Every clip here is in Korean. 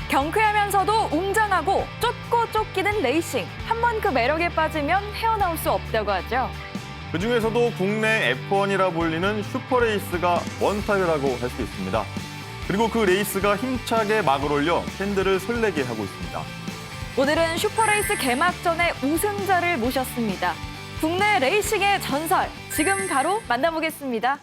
경쾌하면서도 웅장하고 쫓고 쫓기는 레이싱. 한 번 그 매력에 빠지면 헤어나올 수 없다고 하죠. 그중에서도 국내 F1이라 불리는 슈퍼레이스가 원탑이라고 할 수 있습니다. 그리고 그 레이스가 힘차게 막을 올려 팬들을 설레게 하고 있습니다. 오늘은 슈퍼레이스 개막전의 우승자를 모셨습니다. 국내 레이싱의 전설, 지금 바로 만나보겠습니다.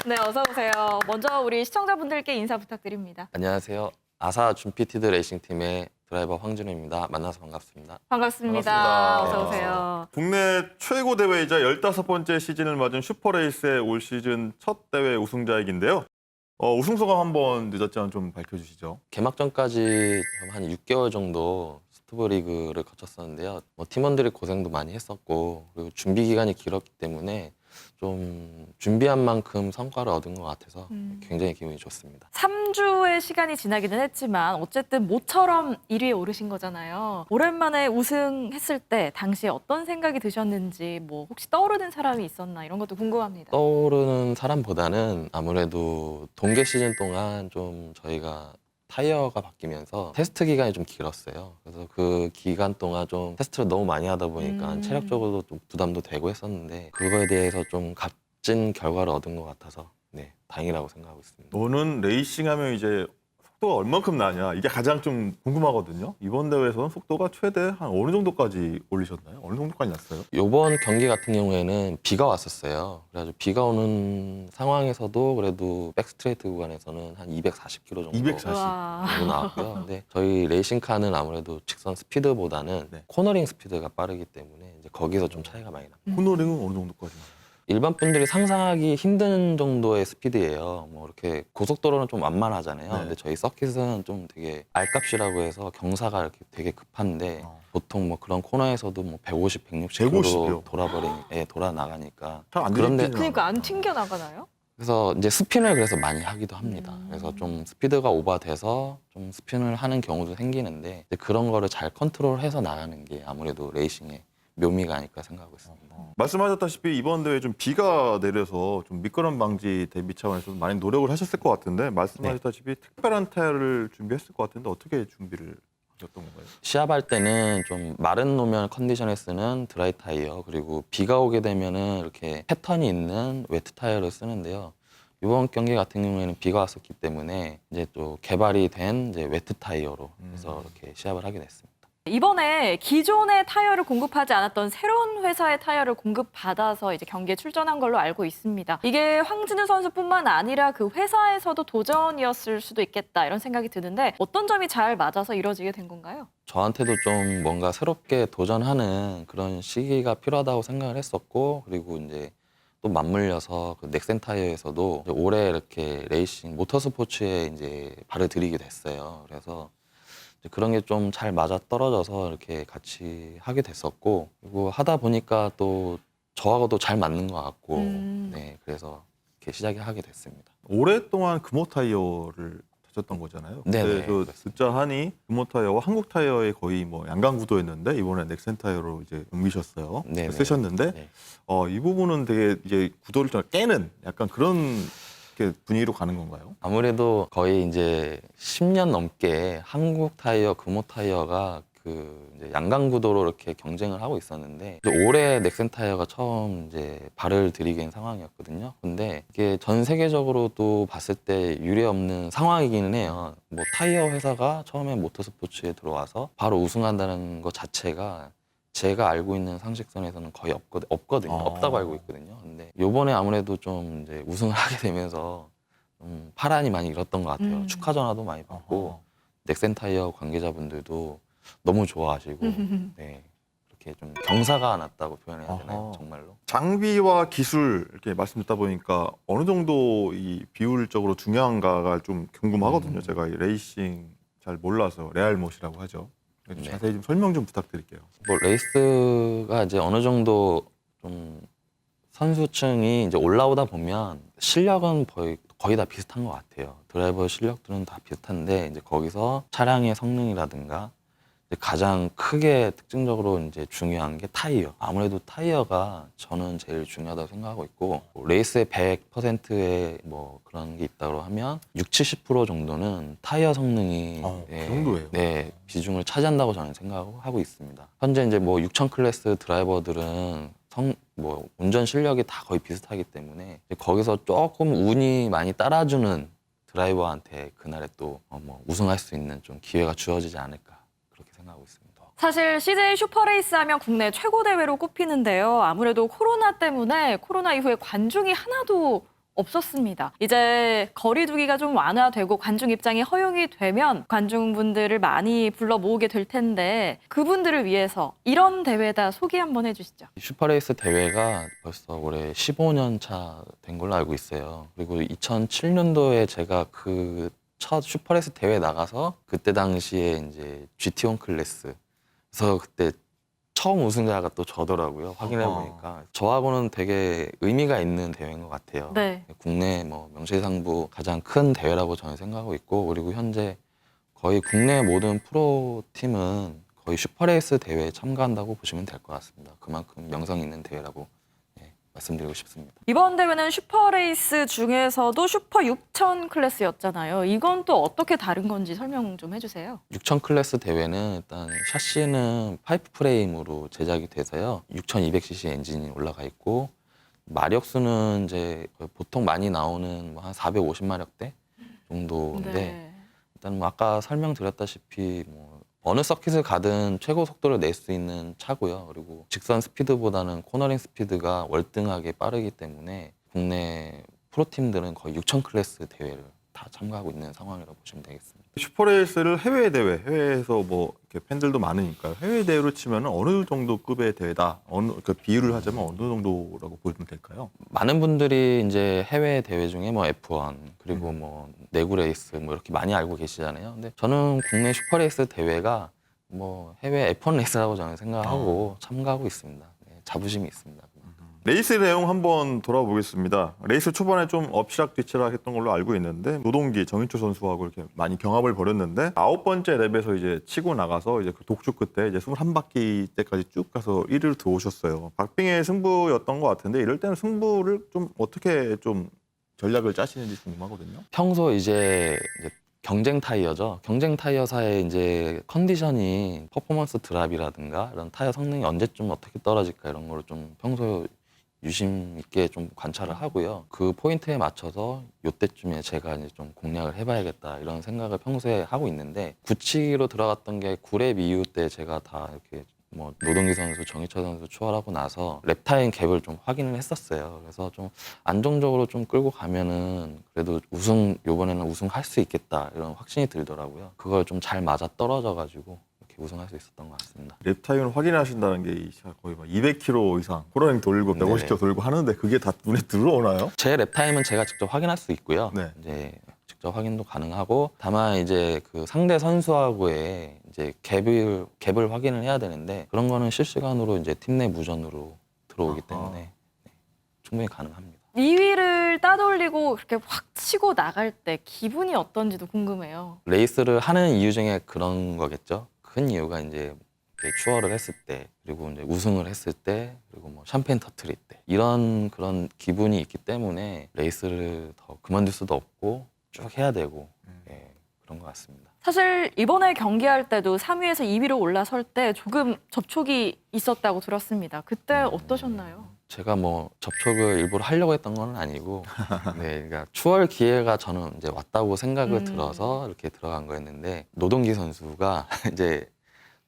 네, 어서 오세요. 먼저 우리 시청자분들께 인사 부탁드립니다. 안녕하세요. 아사 준피티드 레이싱팀의 드라이버 황준우입니다. 만나서 반갑습니다. 반갑습니다. 반갑습니다. 어서 오세요. 국내 최고 대회이자 15번째 시즌을 맞은 슈퍼레이스의 올 시즌 첫 대회 우승자이긴데요. 우승 소감 한번 늦었지만 좀 밝혀주시죠. 개막전까지 한 6개월 정도 스토브 리그를 거쳤었는데요. 팀원들이 고생도 많이 했었고 그리고 준비 기간이 길었기 때문에 좀 준비한 만큼 성과를 얻은 것 같아서 굉장히 기분이 좋습니다. 3주의 시간이 지나기는 했지만 어쨌든 모처럼 1위에 오르신 거잖아요. 오랜만에 우승했을 때 당시에 어떤 생각이 드셨는지 뭐 혹시 떠오르는 사람이 있었나 이런 것도 궁금합니다. 떠오르는 사람보다는 아무래도 동계 시즌 동안 좀 저희가 타이어가 바뀌면서 테스트 기간이 좀 길었어요. 그래서 그 기간 동안 좀 테스트를 너무 많이 하다 보니까 체력적으로도 좀 부담도 되고 했었는데 그거에 대해서 좀 값진 결과를 얻은 것 같아서 네, 다행이라고 생각하고 있습니다. 너는 레이싱하면 이제 속도가 얼만큼 나냐 이게 가장 좀 궁금하거든요. 이번 대회에서는 속도가 최대 한 어느 정도까지 올리셨나요? 어느 정도까지 났어요? 이번 경기 같은 경우에는 비가 왔었어요. 그래가지고 비가 오는 상황에서도 그래도 백스트레이트 구간에서는 한 240km 정도 240. 와. 나왔고요. 근데 저희 레이싱카는 아무래도 직선 스피드보다는 네. 코너링 스피드가 빠르기 때문에 이제 거기서 좀 차이가 많이 납니다. 코너링은 어느 정도까지 나요? 일반 분들이 상상하기 힘든 정도의 스피드예요. 뭐 이렇게 고속도로는 좀 완만하잖아요. 네. 근데 저희 서킷은 좀 되게 R값이라고 해서 경사가 이렇게 되게 급한데 보통 뭐 그런 코너에서도 뭐 150, 160km 150이요? 돌아 나가니까 잘 안 그런데 들리지는 그러니까 않아요. 안 튕겨 나가나요? 그래서 이제 스핀을 그래서 많이 하기도 합니다. 그래서 좀 스피드가 오버돼서 좀 스핀을 하는 경우도 생기는데 이제 그런 거를 잘 컨트롤해서 나가는 게 아무래도 레이싱의 묘미가 아닐까 생각하고 있습니다. 말씀하셨다시피 이번 대회 좀 비가 내려서 좀 미끄럼 방지 대비 차원에서 많이 노력을 하셨을 것 같은데 말씀하셨다시피 특별한 타이어를 준비했을 것 같은데 어떻게 준비를 하셨던 건가요? 시합할 때는 좀 마른路面 컨디션에 쓰는 드라이 타이어 그리고 비가 오게 되면은 이렇게 패턴이 있는 웨트 타이어를 쓰는데요. 이번 경기 같은 경우에는 비가 왔었기 때문에 이제 또 개발이 된 이제 웨트 타이어로 해서 이렇게 시합을 하게 됐습니다. 이번에 기존의 타이어를 공급하지 않았던 새로운 회사의 타이어를 공급받아서 이제 경기에 출전한 걸로 알고 있습니다. 이게 황진우 선수뿐만 아니라 그 회사에서도 도전이었을 수도 있겠다 이런 생각이 드는데 어떤 점이 잘 맞아서 이루어지게 된 건가요? 저한테도 좀 뭔가 새롭게 도전하는 그런 시기가 필요하다고 생각을 했었고 그리고 이제 또 맞물려서 그 넥센 타이어에서도 올해 이렇게 레이싱 모터스포츠에 이제 발을 들이게 됐어요. 그래서 그런 게 좀 잘 맞아 떨어져서 이렇게 같이 하게 됐었고 그리고 하다 보니까 또 저하고도 잘 맞는 것 같고 네 그래서 이렇게 시작하게 됐습니다. 오랫동안 금호 타이어를 타셨던 거잖아요. 네네, 그 맞습니다. 듣자 하니 금호 타이어와 한국 타이어의 거의 뭐 양강 구도였는데 이번에 넥센 타이어로 이제 옮기셨어요. 네네. 쓰셨는데 네. 이 부분은 되게 이제 구도를 좀 깨는 약간 그런 이렇게 분위기로 가는 건가요? 아무래도 거의 이제 10년 넘게 한국 타이어, 금호 타이어가 그 이제 양강 구도로 이렇게 경쟁을 하고 있었는데 이제 올해 넥센 타이어가 처음 이제 발을 들이게 된 상황이었거든요. 근데 이게 전 세계적으로도 봤을 때 유례 없는 상황이기는 해요. 뭐 타이어 회사가 처음에 모터스포츠에 들어와서 바로 우승한다는 것 자체가 제가 알고 있는 상식선에서는 거의 없거든요. 없다고 알고 있거든요. 근데 요번에 아무래도 좀 이제 우승을 하게 되면서 좀 파란이 많이 일었던 것 같아요. 축하 전화도 많이 받고 넥센 타이어 관계자분들도 너무 좋아하시고 네, 이렇게 좀 경사가 났다고 표현해야 되나요? 아하. 정말로. 장비와 기술 이렇게 말씀 듣다 보니까 어느 정도 이 비율적으로 중요한가가 좀 궁금하거든요. 제가 이 레이싱 잘 몰라서 레알못이라고 하죠. 좀 네. 자세히 좀 설명 좀 부탁드릴게요. 뭐 레이스가 이제 어느 정도 좀 선수층이 이제 올라오다 보면 실력은 거의 다 비슷한 것 같아요. 드라이버 실력들은 다 비슷한데 이제 거기서 차량의 성능이라든가 이제 가장 크게 특징적으로 이제 중요한 게 타이어. 아무래도 타이어가 저는 제일 중요하다고 생각하고 있고 레이스의 100%의 뭐 그런 게 있다고 하면 60, 70% 정도는 타이어 성능이 그 정도예요? 네, 비중을 차지한다고 저는 생각하고 있습니다. 현재 이제 뭐 6000 클래스 드라이버들은 뭐 운전 실력이 다 거의 비슷하기 때문에 거기서 조금 운이 많이 따라주는 드라이버한테 그날에 또 뭐 우승할 수 있는 좀 기회가 주어지지 않을까 그렇게 생각하고 있습니다. 사실 CJ 슈퍼레이스 하면 국내 최고 대회로 꼽히는데요. 아무래도 코로나 때문에 코로나 이후에 관중이 하나도 없었습니다. 이제 거리 두기가 좀 완화되고 관중 입장이 허용이 되면 관중분들을 많이 불러 모으게 될 텐데 그분들을 위해서 이런 대회다 소개 한번 해주시죠. 슈퍼레이스 대회가 벌써 올해 15년 차 된 걸로 알고 있어요. 그리고 2007년도에 제가 그 첫 슈퍼레이스 대회 나가서 그때 당시에 이제 GT1 클래스 그래서 그때 처음 우승자가 또 저더라고요. 확인해 보니까 저하고는 되게 의미가 있는 대회인 것 같아요. 네. 국내 뭐 명실상부 가장 큰 대회라고 저는 생각하고 있고 그리고 현재 거의 국내 모든 프로 팀은 거의 슈퍼레이스 대회에 참가한다고 보시면 될 것 같습니다. 그만큼 명성 있는 대회라고 말씀드리고 싶습니다. 이번 대회는 슈퍼레이스 중에서도 슈퍼 6000 클래스였잖아요. 이건 또 어떻게 다른 건지 설명 좀 해주세요. 6000 클래스 대회는 일단 샤시는 파이프 프레임으로 제작이 돼서요. 6200cc 엔진이 올라가 있고 마력수는 이제 보통 많이 나오는 뭐 한 450마력대 정도인데 네. 일단 뭐 아까 설명드렸다시피 뭐 어느 서킷을 가든 최고 속도를 낼 수 있는 차고요. 그리고 직선 스피드보다는 코너링 스피드가 월등하게 빠르기 때문에 국내 프로팀들은 거의 6000 클래스 대회를 다 참가하고 있는 상황이라고 보시면 되겠습니다. 슈퍼레이스를 해외 대회, 해외에서 뭐 이렇게 팬들도 많으니까 해외 대회로 치면 어느 정도 급의 대회다. 어느 그 비율을 하자면 어느 정도라고 보시면 될까요? 많은 분들이 이제 해외 대회 중에 뭐 F1 그리고 뭐 내구 레이스 뭐 이렇게 많이 알고 계시잖아요. 근데 저는 국내 슈퍼레이스 대회가 뭐 해외 F1 레이스라고 저는 생각하고 참가하고 있습니다. 네, 자부심이 있습니다. 레이스 내용 한번 돌아보겠습니다. 레이스 초반에 좀 엎치락뒤치락 했던 걸로 알고 있는데 노동기 정인초 선수하고 이렇게 많이 경합을 벌였는데 9번째 랩에서 이제 치고 나가서 이제 그 독주 끝에 이제 21바퀴 때까지 쭉 가서 1위를 들어오셨어요. 박빙의 승부였던 것 같은데 이럴 때는 승부를 좀 어떻게 좀 전략을 짜시는지 궁금하거든요. 평소 이제 경쟁 타이어죠. 경쟁 타이어사의 이제 컨디션이 퍼포먼스 드랍이라든가 이런 타이어 성능이 언제쯤 어떻게 떨어질까 이런 거를 좀 평소 유심 있게 좀 관찰을 하고요. 그 포인트에 맞춰서 요때쯤에 제가 이제 좀 공략을 해봐야겠다 이런 생각을 평소에 하고 있는데 9치기로 들어갔던 게 9랩 이후 때 제가 다 이렇게 뭐 노동기 선수, 정희철 선수 추월하고 나서 랩타임 갭을 좀 확인을 했었어요. 그래서 좀 안정적으로 좀 끌고 가면은 그래도 요번에는 우승할 수 있겠다 이런 확신이 들더라고요. 그걸 좀 잘 맞아 떨어져가지고 이렇게 우승할 수 있었던 것 같습니다. 랩 타임을 확인하신다는 게 거의 막 200km 이상 코너링 돌고 150km 돌고 하는데 그게 다 눈에 들어오나요? 제 랩타임은 제가 직접 확인할 수 있고요. 네. 이제 직접 확인도 가능하고 다만 이제 그 상대 선수하고의 이제 갭을 확인을 해야 되는데 그런 거는 실시간으로 이제 팀 내 무전으로 들어오기 때문에 네, 충분히 가능합니다. 2위를 따돌리고 그렇게 확 치고 나갈 때 기분이 어떤지도 궁금해요. 레이스를 하는 이유 중에 그런 거겠죠. 큰 이유가 이제 추월을 했을 때 그리고 이제 우승을 했을 때 그리고 뭐 샴페인 터트릴 때 이런 그런 기분이 있기 때문에 레이스를 더 그만둘 수도 없고 쭉 해야 되고 그런 것 같습니다. 사실 이번에 경기할 때도 3위에서 2위로 올라설 때 조금 접촉이 있었다고 들었습니다. 그때 어떠셨나요? 제가 뭐 접촉을 일부러 하려고 했던 건 아니고, 네, 그러니까 추월 기회가 저는 이제 왔다고 생각을 들어서 이렇게 들어간 거였는데 노동기 선수가 이제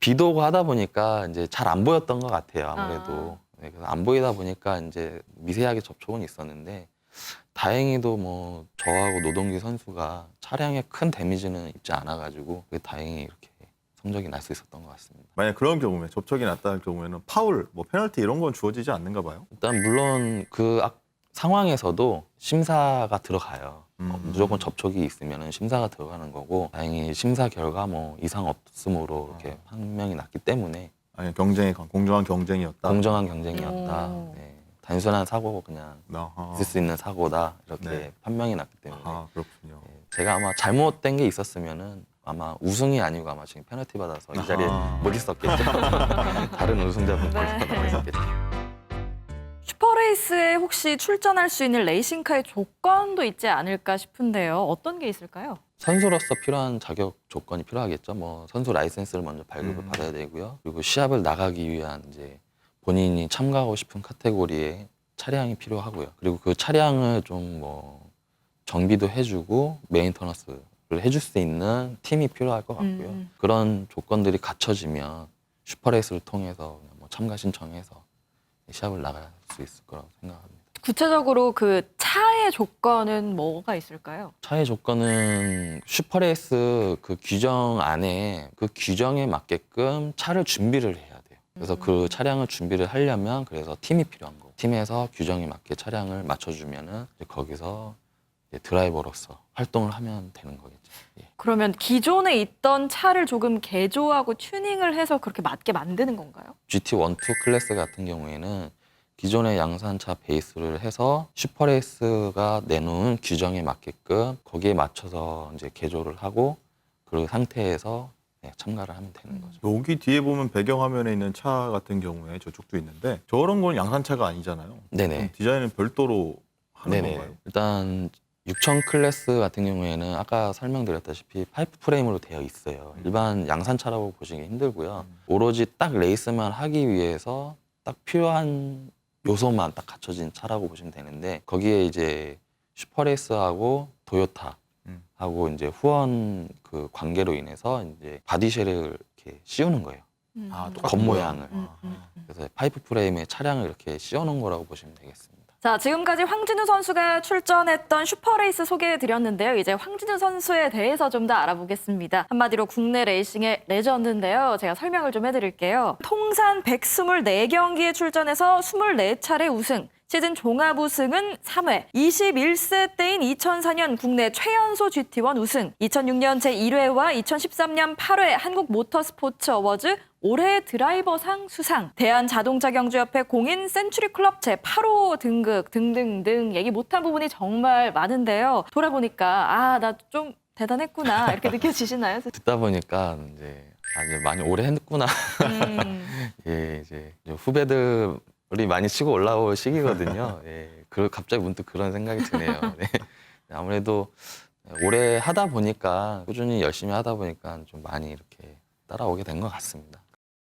비도 오고 하다 보니까 이제 잘 안 보였던 것 같아요. 아무래도 네, 그래서 안 보이다 보니까 이제 미세하게 접촉은 있었는데 다행히도 뭐 저하고 노동기 선수가 차량에 큰 데미지는 입지 않아가지고 다행히 이렇게 성적이 날 수 있었던 것 같습니다. 만약 그런 경우에 접촉이 났다는 경우에는 파울, 뭐 페널티 이런 건 주어지지 않는가 봐요. 일단 물론 그 상황에서도 심사가 들어가요. 무조건 접촉이 있으면 심사가 들어가는 거고 다행히 심사 결과 뭐 이상 없음으로 이렇게 판명이 났기 때문에 아니 공정한 경쟁이었다. 공정한 경쟁이었다. 오. 네, 단순한 사고고 그냥 아하. 있을 수 있는 사고다 이렇게 네. 판명이 났기 때문에 아, 그렇군요. 제가 아마 잘못된 게 있었으면은 아마 우승이 아니고 아마 지금 페널티 받아서 이 자리에 아하. 못 있었겠죠. 다른 우승자분들이 네. 못 있었겠죠. 슈퍼레이스에 혹시 출전할 수 있는 레이싱카의 조건도 있지 않을까 싶은데요. 어떤 게 있을까요? 선수로서 필요한 자격 조건이 필요하겠죠. 뭐 선수 라이센스를 먼저 발급을 받아야 되고요. 그리고 시합을 나가기 위한 이제 본인이 참가하고 싶은 카테고리의 차량이 필요하고요. 그리고 그 차량을 좀 뭐 정비도 해주고 메인터너스를 해줄 수 있는 팀이 필요할 것 같고요. 그런 조건들이 갖춰지면 슈퍼레이스를 통해서 그냥 뭐 참가 신청해서 시합을 나갈 수 있을 거라고 생각합니다. 구체적으로 그 차의 조건은 뭐가 있을까요? 차의 조건은 슈퍼레이스 그 규정 안에 그 규정에 맞게끔 차를 준비를 해야 돼요. 그래서 그 차량을 준비를 하려면 그래서 팀이 필요한 거고 팀에서 규정에 맞게 차량을 맞춰주면은 이제 거기서 이제 드라이버로서 활동을 하면 되는 거겠죠. 예. 그러면 기존에 있던 차를 조금 개조하고 튜닝을 해서 그렇게 맞게 만드는 건가요? GT1, 2 클래스 같은 경우에는 기존의 양산차 베이스를 해서 슈퍼레이스가 내놓은 규정에 맞게끔 거기에 맞춰서 이제 개조를 하고 그 상태에서 네, 참가를 하면 되는 거죠. 여기 뒤에 보면 배경화면에 있는 차 같은 경우에 저쪽도 있는데 저런 건 양산차가 아니잖아요. 네네. 그럼 디자인은 별도로 하는 네네. 건가요? 일단 6000 클래스 같은 경우에는 아까 설명드렸다시피 파이프 프레임으로 되어 있어요. 일반 양산차라고 보시기 힘들고요. 오로지 딱 레이스만 하기 위해서 딱 필요한 요소만 딱 갖춰진 차라고 보시면 되는데 거기에 이제 슈퍼레이스하고 도요타하고 이제 후원 그 관계로 인해서 이제 바디쉘을 이렇게 씌우는 거예요. 아, 겉모양을. 아. 그래서 파이프 프레임에 차량을 이렇게 씌워놓은 거라고 보시면 되겠습니다. 자, 지금까지 황진우 선수가 출전했던 슈퍼레이스 소개해드렸는데요. 이제 황진우 선수에 대해서 좀 더 알아보겠습니다. 한마디로 국내 레이싱의 레전드인데요. 제가 설명을 좀 해드릴게요. 통산 124경기에 출전해서 24차례 우승. 시즌 종합 우승은 3회, 21세 때인 2004년 국내 최연소 GT1 우승, 2006년 제1회와 2013년 8회 한국 모터스포츠 어워즈 올해 드라이버상 수상, 대한자동차경주협회 공인 센츄리클럽 제8호 등극 등등등 얘기 못한 부분이 정말 많은데요. 돌아보니까 나 좀 대단했구나 이렇게 느껴지시나요? 듣다 보니까 이제 이제 많이 오래 했구나. 예, 이제 후배들이 많이 치고 올라올 시기거든요. 예, 갑자기 문득 그런 생각이 드네요. 네. 아무래도 오래 하다 보니까 꾸준히 열심히 하다 보니까 좀 많이 이렇게 따라오게 된 것 같습니다.